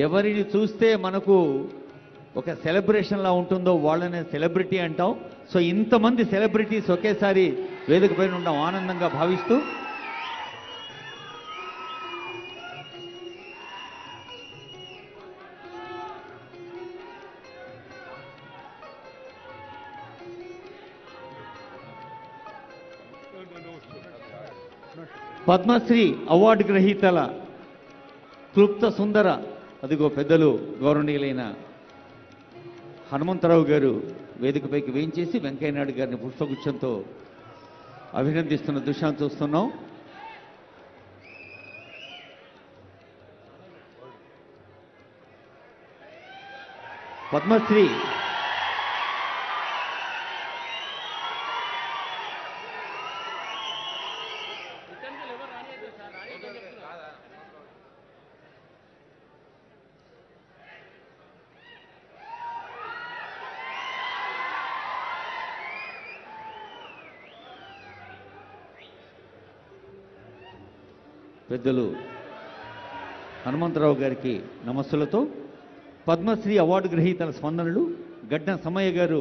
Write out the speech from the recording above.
ఎవరిని చూస్తే మనకు ఒక సెలబ్రేషన్లా ఉంటుందో వాళ్ళనే సెలబ్రిటీ అంటాం. సో ఇంతమంది సెలబ్రిటీస్ ఒకేసారి వేదిక పైన ఉండడం ఆనందంగా భావిస్తూ పద్మశ్రీ అవార్డు గ్రహీతల క్లుప్త సుందర అదిగో పెద్దలు గౌరవనీయులైన హనుమంతరావు గారు వేదికపైకి వేయించేసి వెంకయ్యనాయుడు గారిని పుష్పగుచ్చంతో అభినందిస్తున్న దృశ్యాన్ని చూస్తున్నాం. పద్మశ్రీ పెద్దలు హనుమంతరావు గారికి నమస్సులతో పద్మశ్రీ అవార్డు గ్రహీతల స్పందనలు గడ్డ సమయ్య గారు